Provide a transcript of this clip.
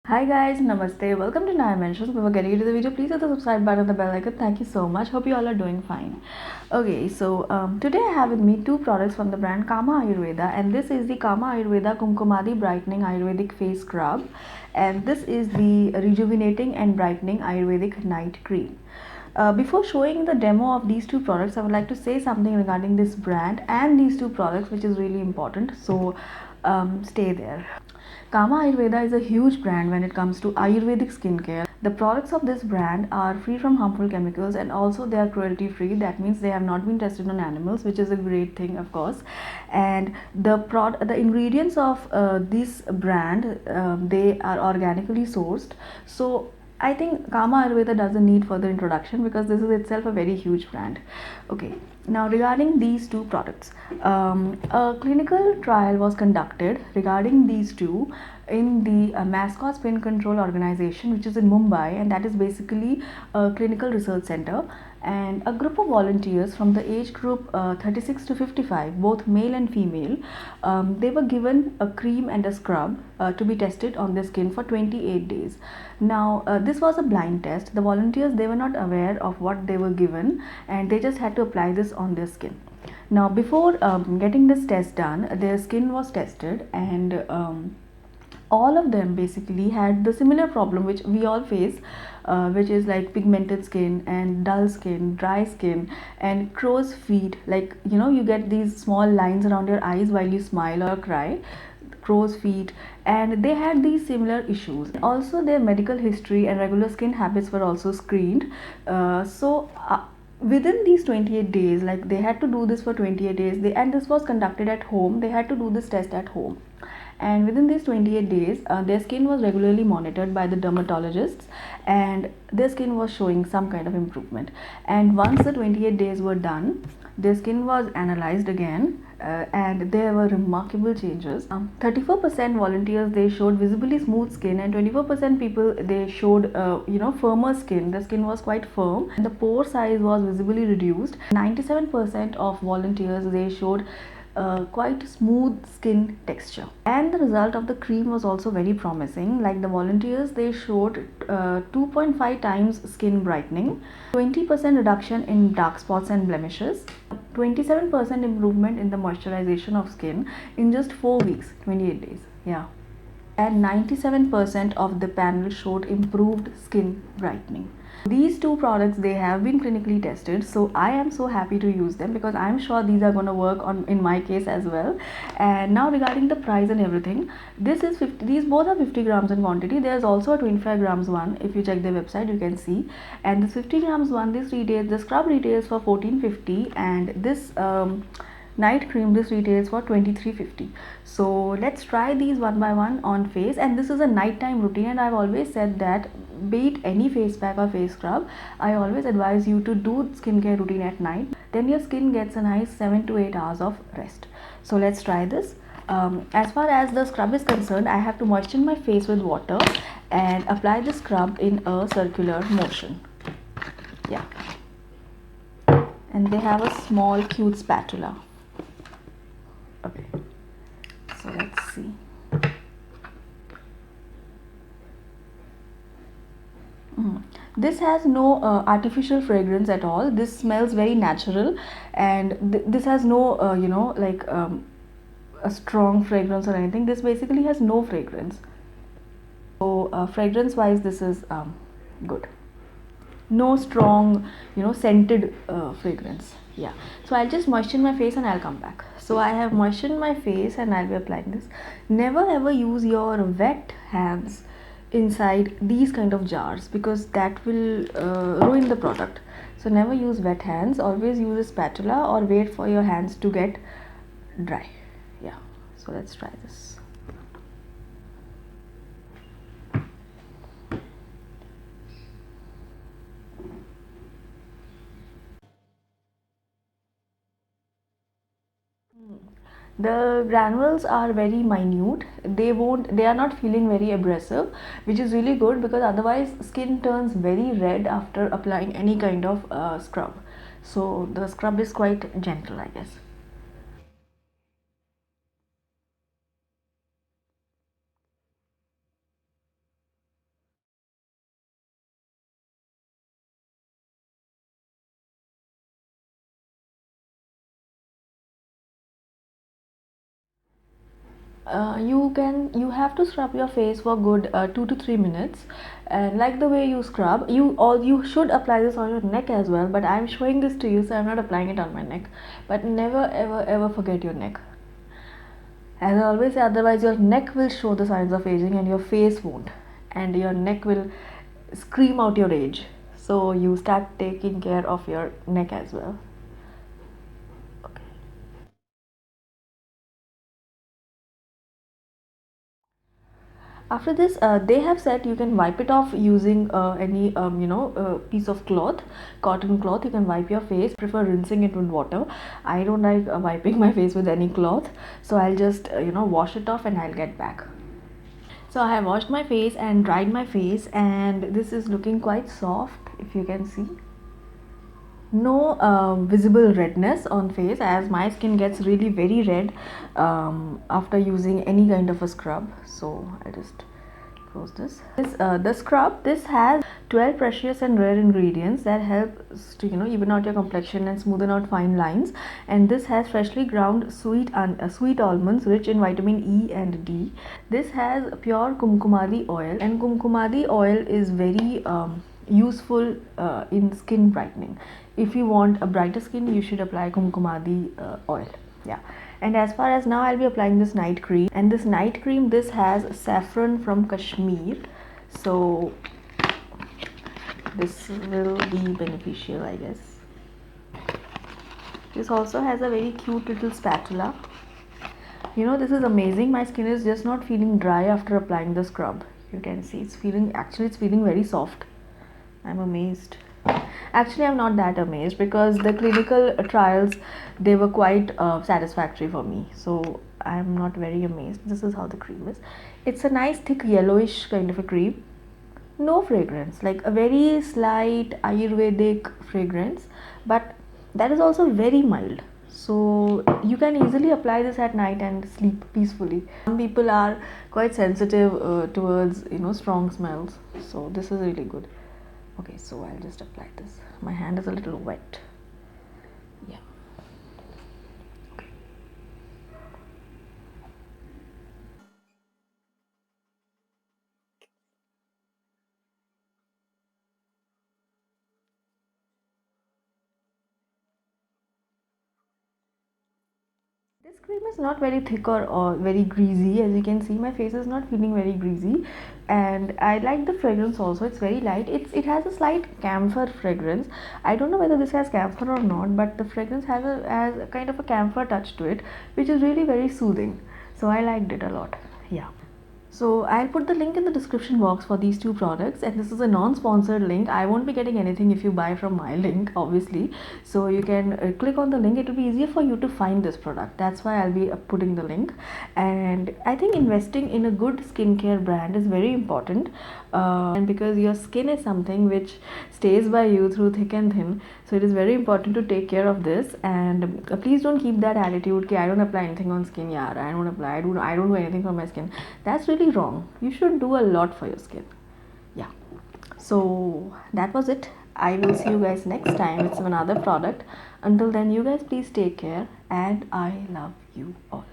Hi guys, namaste. Welcome to Naya Mentions. Before getting into the video, please hit the subscribe button and the bell icon. Thank you so much. Hope you all are doing fine. Okay, so today I have with me two products from the brand Kama Ayurveda, and this is the Kama Ayurveda Kumkumadi Brightening Ayurvedic Face Scrub, and this is the Rejuvenating and Brightening Ayurvedic Night Cream. Before showing the demo of these two products, I would like to say something regarding this brand and these two products, which is really important. So stay there. Kama Ayurveda is a huge brand when it comes to Ayurvedic skincare. The products of this brand are free from harmful chemicals and also they are cruelty free. That means they have not been tested on animals, which is a great thing, of course. And the ingredients of this brand, they are organically sourced. So I think Kama Ayurveda doesn't need further introduction because this is itself a very huge brand. Okay, now regarding these two products, a clinical trial was conducted regarding these two in the Mascot Spin Control Organization, which is in Mumbai, and that is basically a clinical research center. And a group of volunteers from the age group 36 to 55, both male and female, they were given a cream and a scrub to be tested on their skin for 28 days. Now, this was a blind test. The volunteers, they were not aware of what they were given, and they just had to apply this on their skin. Now, before getting this test done, their skin was tested, and all of them basically had the similar problem which we all face, which is like pigmented skin and dull skin, dry skin, and crow's feet. Like, you get these small lines around your eyes while you smile or cry, crow's feet, and they had these similar issues. Also, their medical history and regular skin habits were also screened. Within these 28 days, like they had to do this for 28 days, and this was conducted at home. They had to do this test at home, and within these 28 days their skin was regularly monitored by the dermatologists, and their skin was showing some kind of improvement. And once the 28 days were done, their skin was analyzed again, and there were remarkable changes. 34% volunteers, they showed visibly smooth skin, and 24% people, they showed firmer skin. The skin was quite firm, and the pore size was visibly reduced. 97% of volunteers, they showed quite smooth skin texture, and the result of the cream was also very promising. Like the volunteers, they showed 2.5 times skin brightening, 20% reduction in dark spots and blemishes, 27% improvement in the moisturization of skin in just 4 weeks, 28 days. Yeah, and 97% of the panel showed improved skin brightening. These two products, they have been clinically tested, so I am so happy to use them because I'm sure these are going to work on in my case as well. And now regarding the price and everything, this is 50, these both are 50 grams in quantity. There's also a 25 grams one. If you check their website, you can see. And this 50 grams one, this retails, the scrub retails for 1450, and this night cream, this retails for 2350. So let's try these one by one on face. And this is a nighttime routine, and I've always said that be it any face pack or face scrub, I always advise you to do skincare routine at night. Then your skin gets a nice 7 to 8 hours of rest. So let's try this. As far as the scrub is concerned, I have to moisten my face with water and apply the scrub in a circular motion. Yeah, and they have a small cute spatula. Okay, so let's see. This has no artificial fragrance at all. This smells very natural, and this has no a strong fragrance or anything. This basically has no fragrance. So fragrance wise, this is good. No strong scented fragrance. Yeah, so I'll just moisten my face and I'll come back. So I have moistened my face and I'll be applying this. Never ever use your wet hands inside these kind of jars because that will ruin the product. So never use wet hands. Always use a spatula or wait for your hands to get dry. Yeah, so let's try this. The granules are very minute. They are not feeling very abrasive, which is really good because otherwise skin turns very red after applying any kind of scrub. So the scrub is quite gentle, I guess. You have to scrub your face for good 2 to 3 minutes, and like the way you scrub, you should apply this on your neck as well. But I'm showing this to you, so I'm not applying it on my neck. But never ever ever forget your neck. As I always say, otherwise your neck will show the signs of aging and your face won't, and your neck will scream out your age. So you start taking care of your neck as well. Okay. After this, they have said you can wipe it off using any piece of cloth, cotton cloth. You can wipe your face. Prefer rinsing it with water. I don't like wiping my face with any cloth, so I'll just wash it off and I'll get back. So I have washed my face and dried my face, and this is looking quite soft, if you can see. No visible redness on face, as my skin gets really very red after using any kind of a scrub. So I just close the scrub, this has 12 precious and rare ingredients that helps to even out your complexion and smoothen out fine lines. And this has freshly ground sweet almonds rich in vitamin E and D. This has pure kumkumadi oil, and kumkumadi oil is very useful in skin brightening. If you want a brighter skin, you should apply kumkumadi oil. Yeah. And as far as now, I'll be applying this night cream, and this night cream, this has saffron from Kashmir, so this will be beneficial, I guess. This also has a very cute little spatula. This is amazing. My skin is just not feeling dry after applying the scrub. You can see it's feeling very soft. I'm amazed. Actually, I'm not that amazed, because the clinical trials, they were quite satisfactory for me, so I'm not very amazed. This is how the cream is. It's a nice thick yellowish kind of a cream. No fragrance, like a very slight Ayurvedic fragrance, but that is also very mild, so you can easily apply this at night and sleep peacefully. Some people are quite sensitive towards strong smells, so this is really good. Okay, so I'll just apply this. My hand is a little wet. Yeah. This cream is not very thick or very greasy. As you can see, my face is not feeling very greasy, and I like the fragrance also. It's very light. It has a slight camphor fragrance. I don't know whether this has camphor or not, but the fragrance has a kind of a camphor touch to it, which is really very soothing. So I liked it a lot. Yeah. So I'll put the link in the description box for these two products, and this is a non-sponsored link. I won't be getting anything if you buy from my link, obviously. So you can click on the link. It will be easier for you to find this product. That's why I'll be putting the link. And I think investing in a good skincare brand is very important, and because your skin is something which stays by you through thick and thin, so it is very important to take care of this. And please don't keep that attitude कि I don't apply anything on skin, yeah, I don't do anything for my skin. That's really wrong. You should do a lot for your skin. Yeah. So that was it. I will see you guys next time with another product. Until then, you guys please take care, and I love you all.